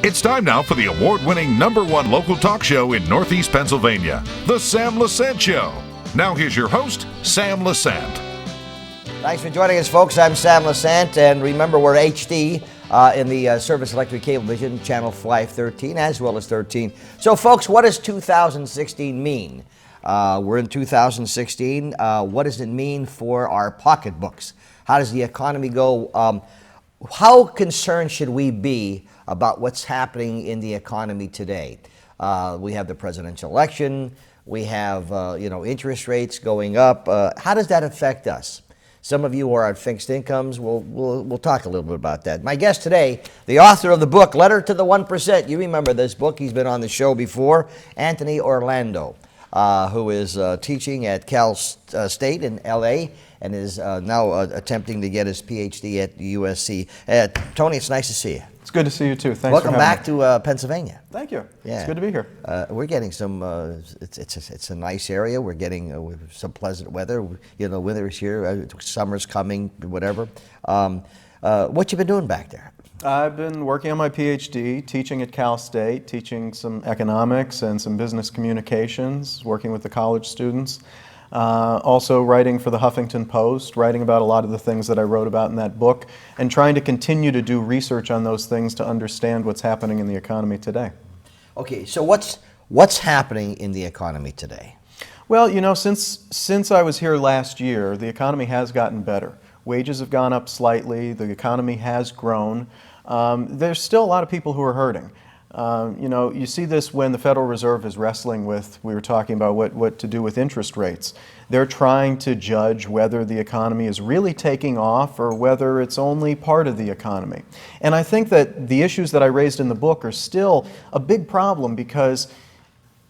It's time now for the award-winning #1 local talk show in Northeast Pennsylvania, The Sam Lesante Show. Now here's your host, Sam Lesante. Thanks for joining us, folks. I'm Sam Lesante, and remember we're HD in the Service Electric Cablevision, channel 513, as well as 13. So, folks, what does 2016 mean? We're in 2016. What does it mean for our pocketbooks? How does the economy go? How concerned should we be about what's happening in the economy today? We have the presidential election. We have, interest rates going up. How does that affect us? Some of you are on fixed incomes. We'll talk a little bit about that. My guest today, the author of the book, Letter to the 1%. You remember this book. He's been on the show before. Anthony Orlando, who is teaching at Cal State in L.A., and is now attempting to get his PhD at USC. Tony, it's nice to see you. It's good to see you too. Thanks Welcome for having back me. to Pennsylvania. Thank you. Yeah. It's good to be here. We're getting some. It's a nice area. We're getting some pleasant weather. Winter's here. Summer's coming. Whatever. What you been doing back there? I've been working on my PhD, teaching at Cal State, teaching some economics and some business communications, working with the college students. Also writing for the Huffington Post, writing about a lot of the things that I wrote about in that book, and trying to continue to do research on those things to understand what's happening in the economy today. Okay, so what's happening in the economy today? Well, since I was here last year, the economy has gotten better. Wages have gone up slightly. The economy has grown. There's still a lot of people who are hurting. You see this when the Federal Reserve is wrestling with, we were talking about what to do with interest rates. They're trying to judge whether the economy is really taking off or whether it's only part of the economy. And I think that the issues that I raised in the book are still a big problem because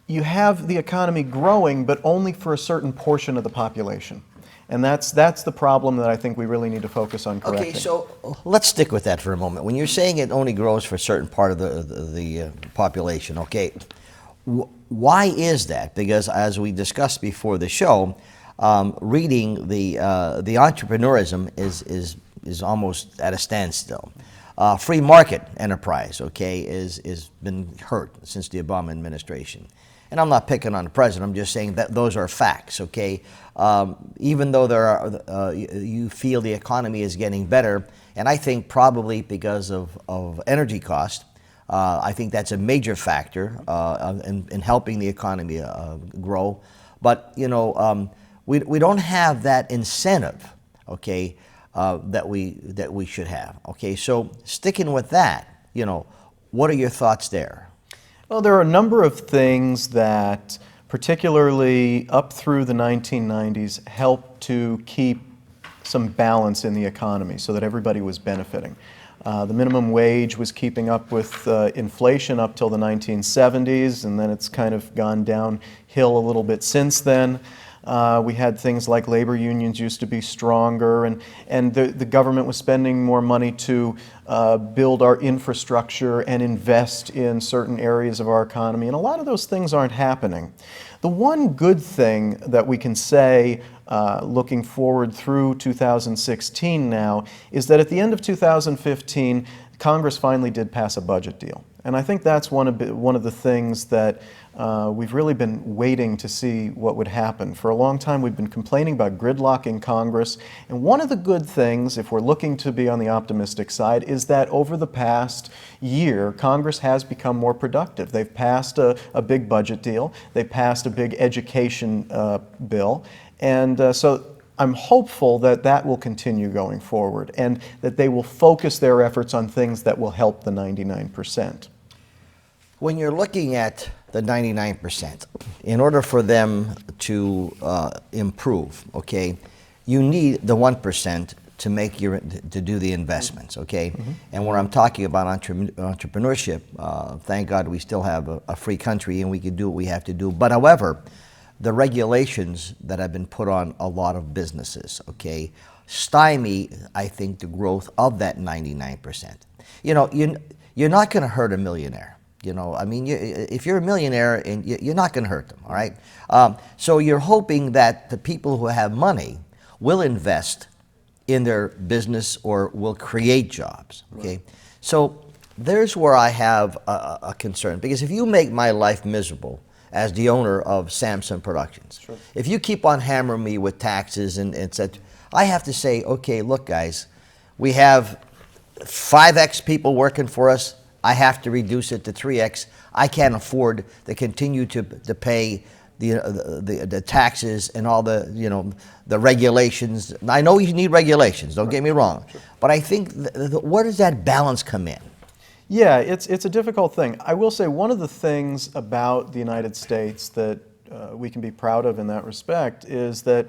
you have the economy growing, but only for a certain portion of the population. And that's the problem that I think we really need to focus on correcting. Okay, so let's stick with that for a moment. When you're saying it only grows for a certain part of the population, okay, why is that? Because as we discussed before the show, reading the entrepreneurism is almost at a standstill. Free market enterprise, okay, is been hurt since the Obama administration. And I'm not picking on the president. I'm just saying that those are facts, okay? Even though you feel the economy is getting better, and I think probably because of energy cost, I think that's a major factor in helping the economy grow. But we don't have that incentive, okay, that we should have. Okay, so sticking with that, what are your thoughts there? Well, there are a number of things that, particularly up through the 1990s, helped to keep some balance in the economy so that everybody was benefiting. The minimum wage was keeping up with inflation up till the 1970s, and then it's kind of gone downhill a little bit since then. We had things like labor unions used to be stronger, and the government was spending more money to build our infrastructure and invest in certain areas of our economy, and a lot of those things aren't happening. The one good thing that we can say looking forward through 2016 now is that at the end of 2015, Congress finally did pass a budget deal. And I think that's one of the things that we've really been waiting to see what would happen. For a long time, we've been complaining about gridlock in Congress. And one of the good things, if we're looking to be on the optimistic side, is that over the past year, Congress has become more productive. They've passed a big budget deal. They passed a big education bill. And so I'm hopeful that that will continue going forward and that they will focus their efforts on things that will help the 99%. When you're looking at the 99%, in order for them to improve, okay, you need the 1% to do the investments, okay? Mm-hmm. And when I'm talking about entrepreneurship, thank God we still have a free country and we can do what we have to do. But however, the regulations that have been put on a lot of businesses, okay, stymie, I think, the growth of that 99%. You're not going to hurt a millionaire. If you're a millionaire, and you're not going to hurt them, all right? So you're hoping that the people who have money will invest in their business or will create jobs, okay? Right. So There's where I have a concern, because if you make my life miserable as the owner of Samson Productions, Sure. if you keep on hammering me with taxes and such, I have to say, okay, look, guys, we have 5X people working for us. I have to reduce it to 3X. I can't afford to continue to pay the taxes and all the the regulations. I know you need regulations. Don't get me wrong, but I think where does that balance come in? Yeah, it's a difficult thing. I will say one of the things about the United States that we can be proud of in that respect is that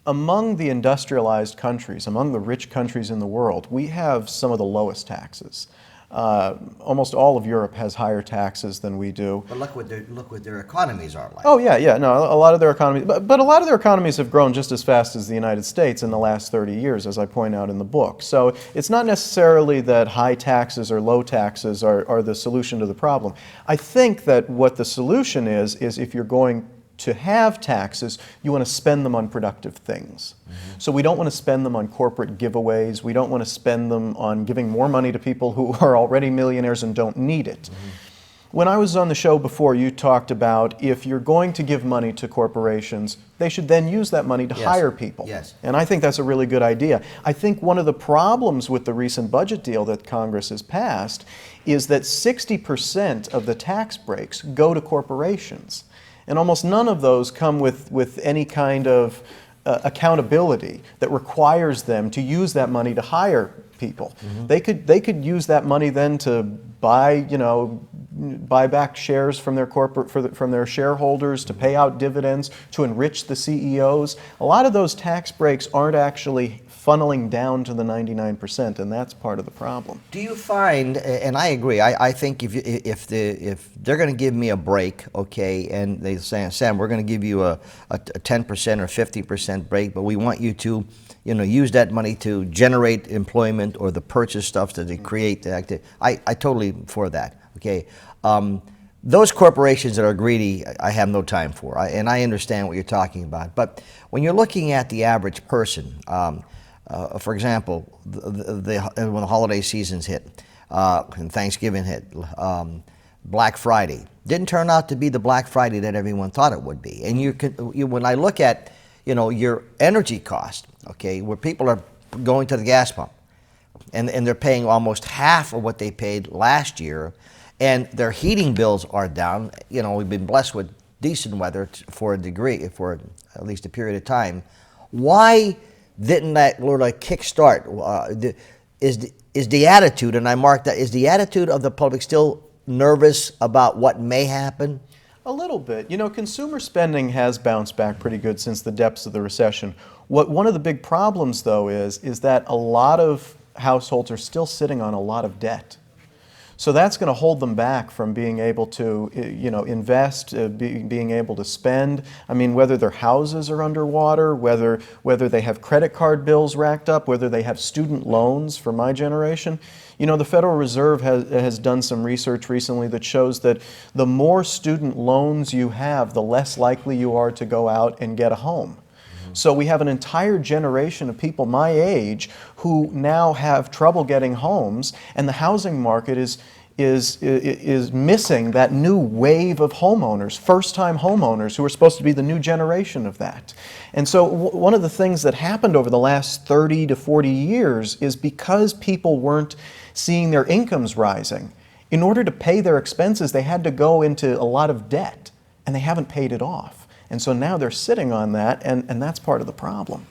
among the industrialized countries, among the rich countries in the world, we have some of the lowest taxes. Almost all of Europe has higher taxes than we do. But look what their economies are like. Oh yeah, no, a lot of their economies, but a lot of their economies have grown just as fast as the United States in the last 30 years, as I point out in the book. So it's not necessarily that high taxes or low taxes are the solution to the problem. I think that what the solution is if you're going to have taxes, you want to spend them on productive things. Mm-hmm. So we don't want to spend them on corporate giveaways. We don't want to spend them on giving more money to people who are already millionaires and don't need it. Mm-hmm. When I was on the show before, you talked about if you're going to give money to corporations, they should then use that money to hire people. Yes. And I think that's a really good idea. I think one of the problems with the recent budget deal that Congress has passed is that 60% of the tax breaks go to corporations. And almost none of those come with any kind of accountability that requires them to use that money to hire people. Mm-hmm. They could use that money then to buy back shares from their from their shareholders, to pay out dividends, to enrich the CEOs. A lot of those tax breaks aren't actually funneling down to the 99%, and that's part of the problem. Do you find, and I agree, I think if they're going to give me a break, okay, and they say, Sam, we're going to give you a 10% or 50% break, but we want you to use that money to generate employment or the purchase stuff to create the activity. I totally for that, okay. Those corporations that are greedy, I have no time for, and I understand what you're talking about. But when you're looking at the average person, for example, when the holiday seasons hit, and Thanksgiving hit, Black Friday didn't turn out to be the Black Friday that everyone thought it would be. And when I look at your energy cost, okay, where people are going to the gas pump, and they're paying almost half of what they paid last year, and their heating bills are down. We've been blessed with decent weather for a degree, for at least a period of time. Why didn't that kickstart? Is the attitude, and I marked that, is the attitude of the public still nervous about what may happen? A little bit. Consumer spending has bounced back pretty good since the depths of the recession. One of the big problems, though, is that a lot of households are still sitting on a lot of debt. So that's going to hold them back from being able to, invest, being able to spend. I mean, whether their houses are underwater, whether they have credit card bills racked up, whether they have student loans for my generation. The Federal Reserve has done some research recently that shows that the more student loans you have, the less likely you are to go out and get a home. So we have an entire generation of people my age who now have trouble getting homes, and the housing market is missing that new wave of homeowners, first-time homeowners who are supposed to be the new generation of that. And so one of the things that happened over the last 30 to 40 years is because people weren't seeing their incomes rising, in order to pay their expenses, they had to go into a lot of debt, and they haven't paid it off. And so now they're sitting on that, and that's part of the problem.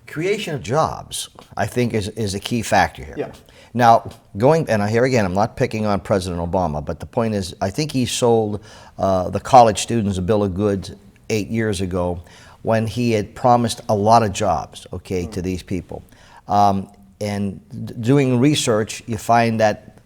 Creation of jobs, I think, is a key factor here. Yeah. Now, and here again, I'm not picking on President Obama, but the point is, I think he sold the college students a bill of goods 8 years ago when he had promised a lot of jobs, okay, to these people. And doing research, you find that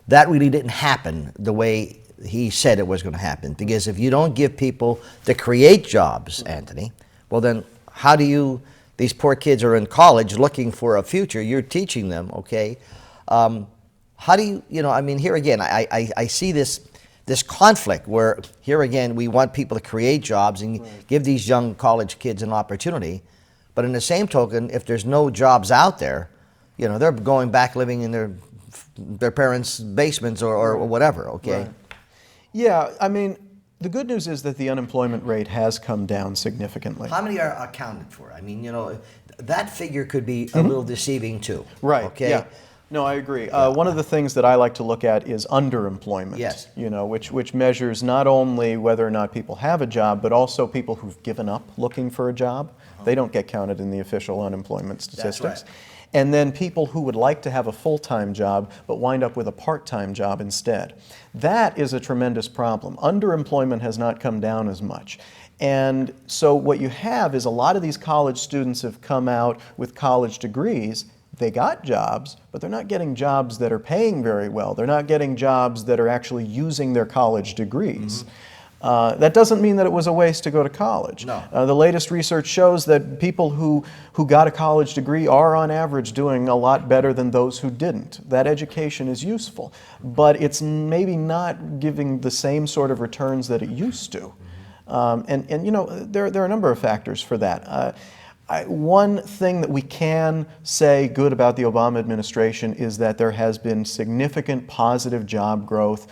really didn't happen the way he said it was going to happen. Because if you don't give people to create jobs, Anthony, well then how do these poor kids are in college looking for a future, you're teaching them, okay? How do you, here again, I see this conflict where, here again, we want people to create jobs and give these young college kids an opportunity, but in the same token, if there's no jobs out there, they're going back living in their their parents' basements or whatever, okay? Right. Yeah, I mean, the good news is that the unemployment rate has come down significantly. How many are accounted for? I mean, that figure could be a little deceiving too. Right, Okay? yeah. No, I agree. One of the things that I like to look at is underemployment. Yes. Which measures not only whether or not people have a job, but also people who've given up looking for a job. They don't get counted in the official unemployment statistics. That's right. And then people who would like to have a full-time job but wind up with a part-time job instead. That is a tremendous problem. Underemployment has not come down as much. And so what you have is a lot of these college students have come out with college degrees. They got jobs, but they're not getting jobs that are paying very well. They're not getting jobs that are actually using their college degrees. That doesn't mean that it was a waste to go to college. No. The latest research shows that people who got a college degree are on average doing a lot better than those who didn't. That education is useful, but it's maybe not giving the same sort of returns that it used to. There are a number of factors for that. One thing that we can say good about the Obama administration is that there has been significant positive job growth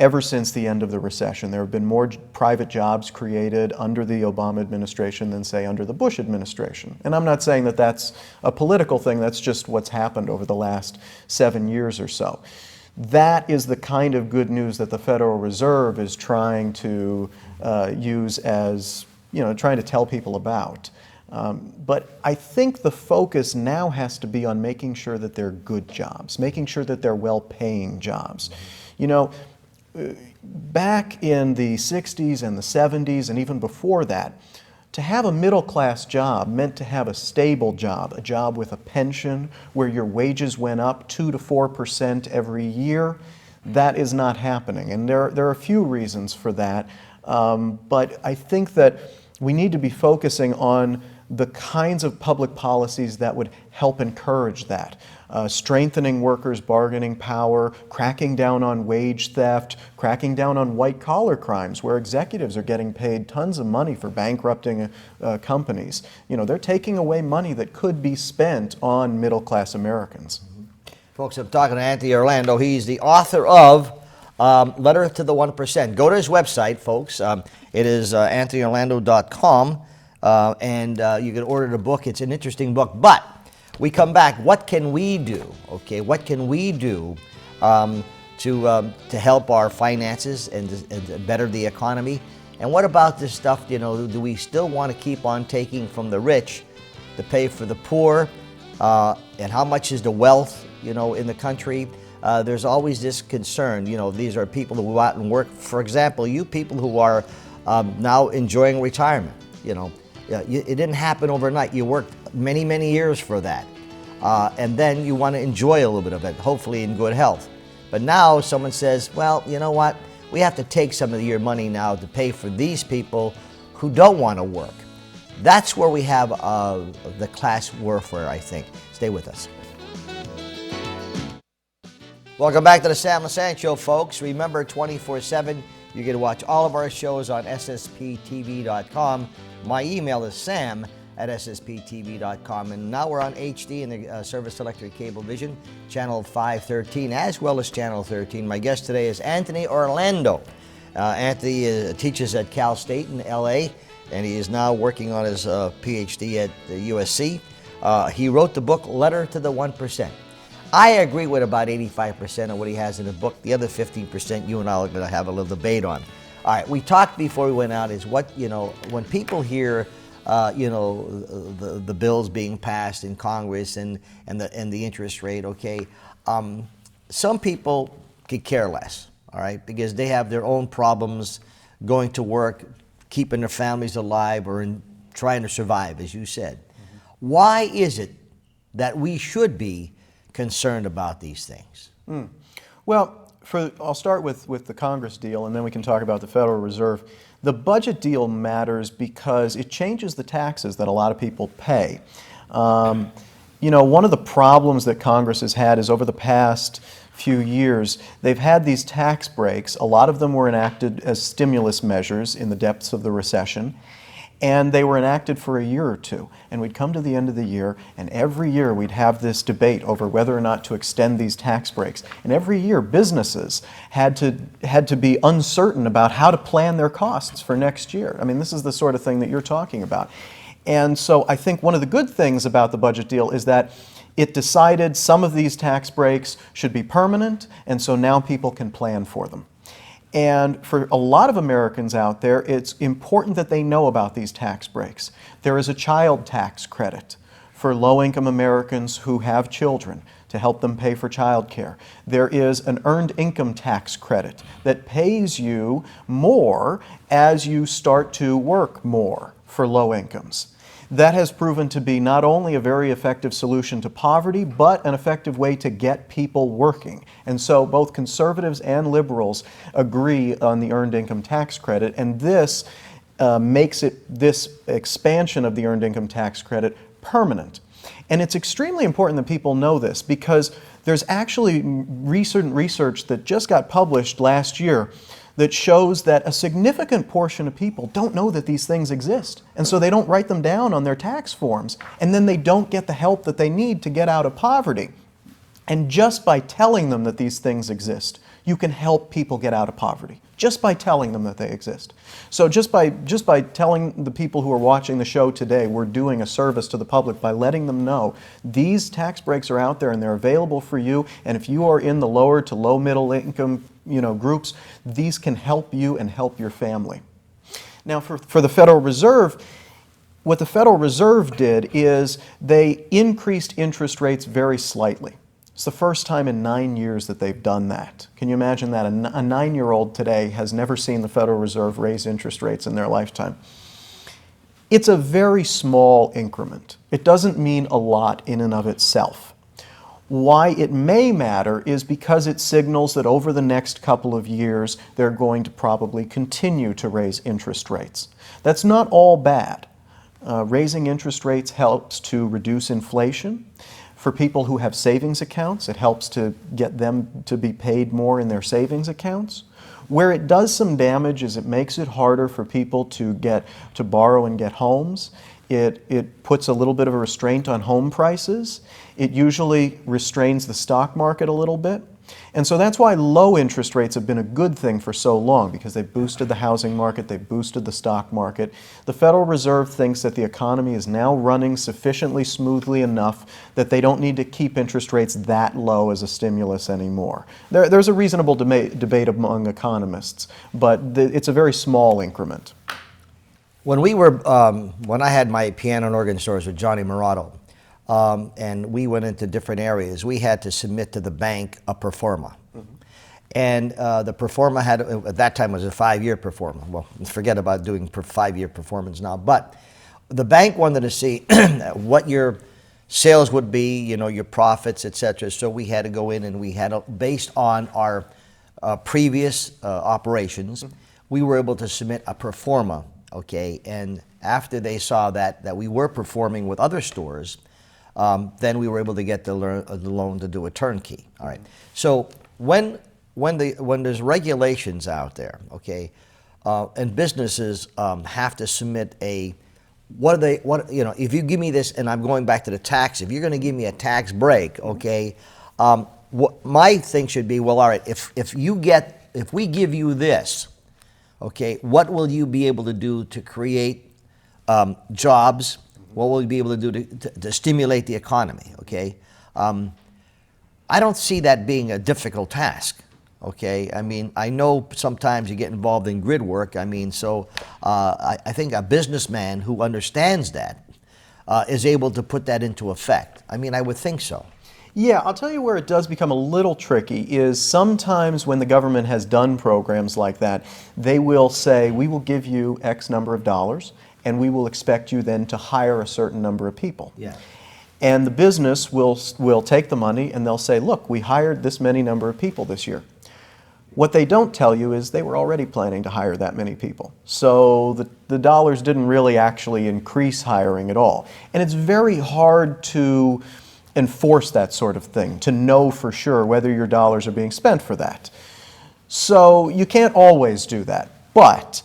ever since the end of the recession. There have been more private jobs created under the Obama administration than, say, under the Bush administration. And I'm not saying that that's a political thing, that's just what's happened over the last 7 years or so. That is the kind of good news that the Federal Reserve is trying to use as, trying to tell people about. But I think the focus now has to be on making sure that they're good jobs, making sure that they're well-paying jobs. Back in the 60s and the 70s and even before that, to have a middle-class job meant to have a stable job, a job with a pension where your wages went up 2 to 4% every year. That is not happening, and there are a few reasons for that. But I think that we need to be focusing on the kinds of public policies that would help encourage that. Strengthening workers' bargaining power, cracking down on wage theft, cracking down on white-collar crimes where executives are getting paid tons of money for bankrupting companies. They're taking away money that could be spent on middle-class Americans. Folks, I'm talking to Anthony Orlando. He's the author of Letter to the 1%. Go to his website, folks. It is anthonyorlando.com, and you can order the book. It's an interesting book. But we come back. What can we do? Okay, what can we do to help our finances and to better the economy? And what about this stuff? Do we still want to keep on taking from the rich to pay for the poor? And how much is the wealth, in the country? There's always this concern. These are people who go out and work. For example, you people who are now enjoying retirement. It didn't happen overnight. You worked many, many years for that. And then you want to enjoy a little bit of it, hopefully in good health. But now someone says, well, you know what? We have to take some of your money now to pay for these people who don't want to work. That's where we have the class warfare, I think. Stay with us. Welcome back to the Sam Lesante Show, folks. Remember, 24/7, you get to watch all of our shows on ssptv.com. My email is sam@ssptv.com. And now we're on HD in the Service Electric Cablevision, channel 513, as well as channel 13. My guest today is Anthony Orlando. Anthony teaches at Cal State in LA, and he is now working on his PhD at the USC. He wrote the book, Letter to the 1%. I agree with about 85% of what he has in the book. The other 15% you and I are going to have a little debate on. All right, we talked before we went out is what, when people hear, the bills being passed in Congress and the interest rate, okay, some people could care less, all right, because they have their own problems going to work, keeping their families alive, or trying to survive, as you said. Mm-hmm. Why is it that we should be concerned about these things? Well, I'll start with the Congress deal, and then we can talk about the Federal Reserve. The budget deal matters because it changes the taxes that a lot of people pay. One of the problems that Congress has had is over the past few years, they've had these tax breaks. A lot of them were enacted as stimulus measures in the depths of the recession. And they were enacted for a year or two. And we'd come to the end of the year, and every year we'd have this debate over whether or not to extend these tax breaks. And every year businesses had to be uncertain about how to plan their costs for next year. I mean, this is the sort of thing that you're talking about. And so I think one of the good things about the budget deal is that it decided some of these tax breaks should be permanent, and so now people can plan for them. And for a lot of Americans out there, it's important that they know about these tax breaks. There is a child tax credit for low-income Americans who have children to help them pay for child care. There is an earned income tax credit that pays you more as you start to work more for low incomes. That has proven to be not only a very effective solution to poverty, but an effective way to get people working. And so both conservatives and liberals agree on the earned income tax credit, and this makes this expansion of the earned income tax credit permanent. And it's extremely important that people know this, because there's actually recent research that just got published last year that shows that a significant portion of people don't know that these things exist. And so they don't write them down on their tax forms, and then they don't get the help that they need to get out of poverty. And just by telling them that these things exist, you can help people get out of poverty, just by telling them that they exist. So just by telling the people who are watching the show today, we're doing a service to the public by letting them know these tax breaks are out there and they're available for you, and if you are in the lower to low middle income groups, these can help you and help your family. Now for the Federal Reserve, what the Federal Reserve did is they increased interest rates very slightly. It's the first time in 9 years that they've done that. Can you imagine that? A 9-year-old today has never seen the Federal Reserve raise interest rates in their lifetime. It's a very small increment. It doesn't mean a lot in and of itself. Why it may matter is because it signals that over the next couple of years, they're going to probably continue to raise interest rates. That's not all bad. Raising interest rates helps to reduce inflation. For people who have savings accounts, it helps to get them to be paid more in their savings accounts. Where it does some damage is it makes it harder for people to borrow and get homes. It puts a little bit of a restraint on home prices. It usually restrains the stock market a little bit. And so that's why low interest rates have been a good thing for so long, because they've boosted the housing market, they've boosted the stock market. The Federal Reserve thinks that the economy is now running sufficiently smoothly enough that they don't need to keep interest rates that low as a stimulus anymore. There's a reasonable debate among economists, but it's a very small increment. When I had my piano and organ stores with Johnny Morato, and we went into different areas, we had to submit to the bank a pro forma. Mm-hmm. And the pro forma had, at that time, was a 5-year pro forma. Well, forget about doing 5-year performance now. But the bank wanted to see what your sales would be, your profits, etc. So we had to go in and we had, based on our previous operations, mm-hmm. we were able to submit a pro forma, okay? And after they saw that we were performing with other stores, then we were able to get the loan to do a turnkey. All right. So when there's regulations out there, okay, and businesses have to submit if you give me this, and I'm going back to the tax, if you're going to give me a tax break, okay, my thing should be, well, all right, if we give you this, okay, what will you be able to do to create jobs? What will you be able to do to stimulate the economy, okay? I don't see that being a difficult task, okay? I mean, I know sometimes you get involved in grid work. I mean, so I think a businessman who understands that is able to put that into effect. I mean, I would think so. Yeah, I'll tell you where it does become a little tricky is sometimes when the government has done programs like that, they will say, we will give you X number of dollars, and we will expect you then to hire a certain number of people. Yeah. And the business will take the money and they'll say, look, we hired this many number of people this year. What they don't tell you is they were already planning to hire that many people. So the dollars didn't really actually increase hiring at all. And it's very hard to enforce that sort of thing, to know for sure whether your dollars are being spent for that. So you can't always do that. But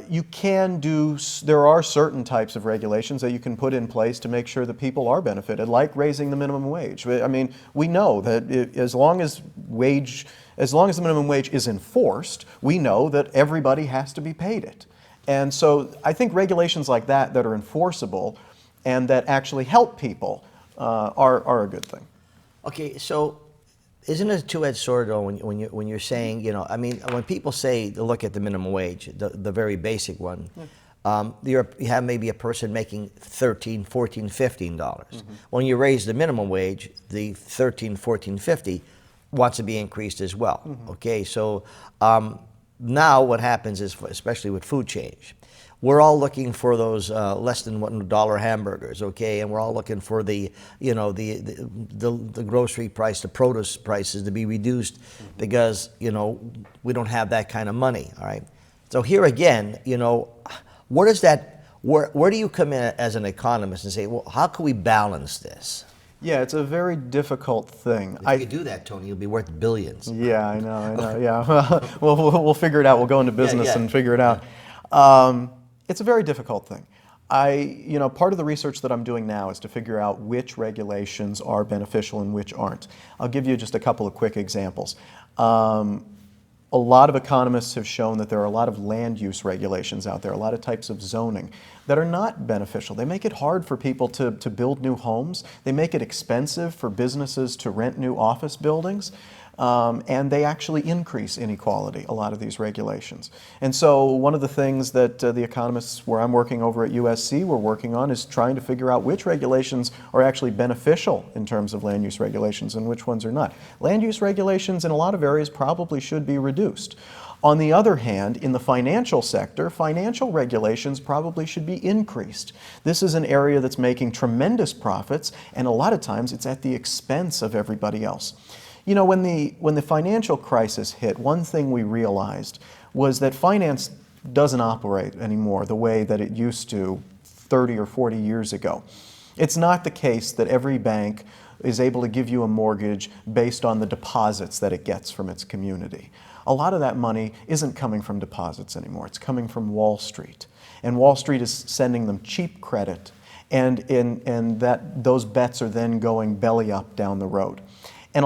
you can do, there are certain types of regulations that you can put in place to make sure that people are benefited, like raising the minimum wage. I mean, we know that as long as the minimum wage is enforced, we know that everybody has to be paid it. And so I think regulations like that are enforceable and that actually help people are a good thing. Okay, so isn't it a two-edged sword, though, when you're saying, you know, I mean, when people say to look at the minimum wage, the very basic one, you have maybe a person making $13, $14, $15. When you raise the minimum wage, the $13, $14, $50 wants to be increased as well. Okay, so now what happens is, especially with food change, we're all looking for those less than $1 hamburgers, okay, and we're all looking for the grocery price, the produce prices to be reduced because, you know, we don't have that kind of money, all right. So here again, you know, where do you come in as an economist and say, well, how can we balance this? Yeah, it's a very difficult thing. If you do that, Tony, you'll be worth billions. Yeah, I know, yeah. We'll figure it out. We'll go into business and figure it out. It's a very difficult thing. Part of the research that I'm doing now is to figure out which regulations are beneficial and which aren't. I'll give you just a couple of quick examples. A lot of economists have shown that there are a lot of land use regulations out there, a lot of types of zoning that are not beneficial. They make it hard for people to build new homes. They make it expensive for businesses to rent new office buildings. And they actually increase inequality, a lot of these regulations. And so one of the things that the economists where I'm working over at USC were working on is trying to figure out which regulations are actually beneficial in terms of land use regulations and which ones are not. Land use regulations in a lot of areas probably should be reduced. On the other hand, in the financial sector, financial regulations probably should be increased. This is an area that's making tremendous profits, and a lot of times it's at the expense of everybody else. You know, when the financial crisis hit, one thing we realized was that finance doesn't operate anymore the way that it used to 30 or 40 years ago. It's not the case that every bank is able to give you a mortgage based on the deposits that it gets from its community. A lot of that money isn't coming from deposits anymore. It's coming from Wall Street. And Wall Street is sending them cheap credit, and those bets are then going belly up down the road. And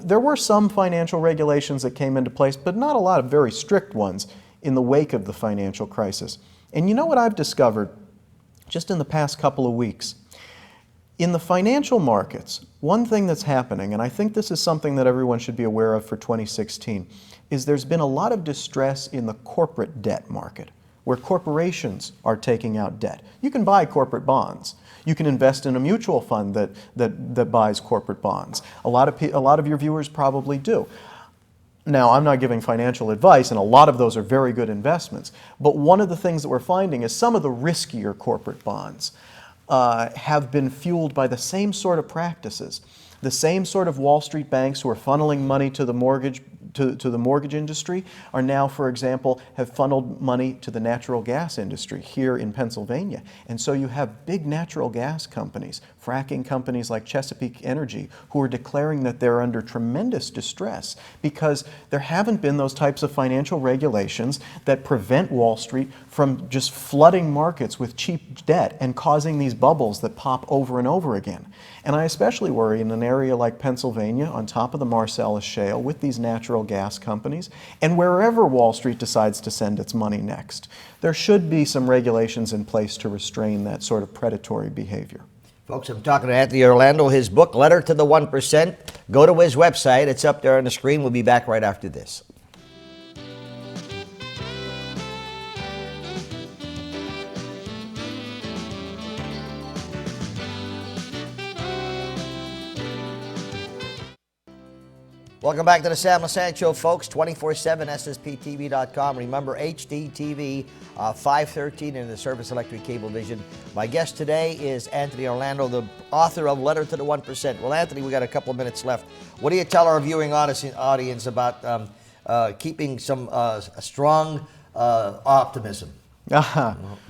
there were some financial regulations that came into place, but not a lot of very strict ones in the wake of the financial crisis. And you know what I've discovered just in the past couple of weeks? In the financial markets, one thing that's happening, and I think this is something that everyone should be aware of for 2016, is there's been a lot of distress in the corporate debt market, where corporations are taking out debt. You can buy corporate bonds. You can invest in a mutual fund that buys corporate bonds. A lot of your viewers probably do. Now, I'm not giving financial advice, and a lot of those are very good investments. But one of the things that we're finding is some of the riskier corporate bonds have been fueled by the same sort of practices. The same sort of Wall Street banks who are funneling money to the mortgage industry are now, for example, have funneled money to the natural gas industry here in Pennsylvania. And so you have big natural gas companies, fracking companies like Chesapeake Energy, who are declaring that they're under tremendous distress because there haven't been those types of financial regulations that prevent Wall Street from just flooding markets with cheap debt and causing these bubbles that pop over and over again. And I especially worry in an area like Pennsylvania, on top of the Marcellus Shale, with these natural gas companies, and wherever Wall Street decides to send its money next. There should be some regulations in place to restrain that sort of predatory behavior. Folks, I'm talking to Anthony Orlando, his book, Letter to the 1%. Go to his website. It's up there on the screen. We'll be back right after this. Welcome back to the Sam Lesante Show, folks. 24/7, SSPTV.com. Remember, HDTV 513 in the Service Electric Cablevision. My guest today is Anthony Orlando, the author of Letter to the 1%. Well, Anthony, we got a couple of minutes left. What do you tell our viewing audience about keeping some strong optimism?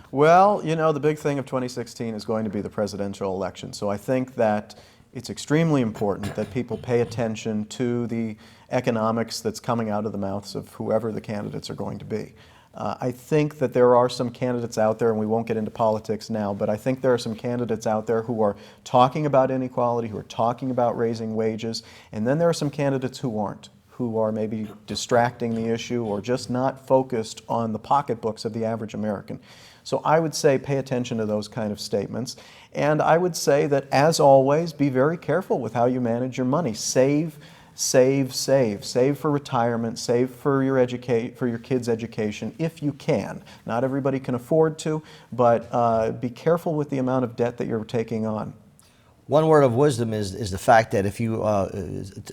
Well, you know, the big thing of 2016 is going to be the presidential election. So I think that it's extremely important that people pay attention to the economics that's coming out of the mouths of whoever the candidates are going to be. I think that there are some candidates out there, and we won't get into politics now, but I think there are some candidates out there who are talking about inequality, who are talking about raising wages, and then there are some candidates who aren't, who are maybe distracting the issue or just not focused on the pocketbooks of the average American. So I would say pay attention to those kind of statements. And I would say that, as always, be very careful with how you manage your money. Save, save, save. Save for retirement, save for your kids' education if you can. Not everybody can afford to, but be careful with the amount of debt that you're taking on. One word of wisdom is the fact that if you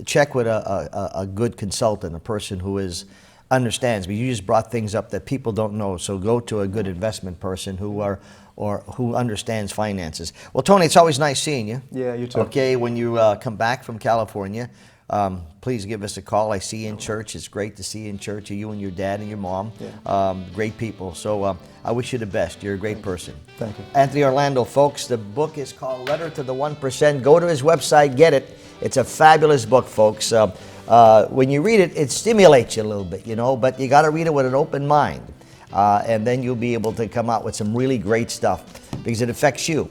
check with a good consultant, a person who understands, but you just brought things up that people don't know, so go to a good investment person who understands finances. Well, Tony, it's always nice seeing you. Yeah, you too. Okay, when you come back from California, please give us a call. I see you in church. It's great to see you in church. You and your dad and your mom. Yeah. Great people. So I wish you the best. You're a great person. Thank you. Anthony Orlando, folks, the book is called Letter to the 1%. Go to his website, get it. It's a fabulous book, folks. When you read it, it stimulates you a little bit, but you got to read it with an open mind. And then you'll be able to come out with some really great stuff because it affects you.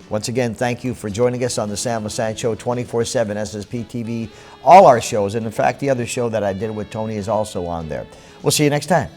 Once again, thank you for joining us on the Sam Lesante Show 24/7, SSP TV, all our shows. And in fact, the other show that I did with Tony is also on there. We'll see you next time.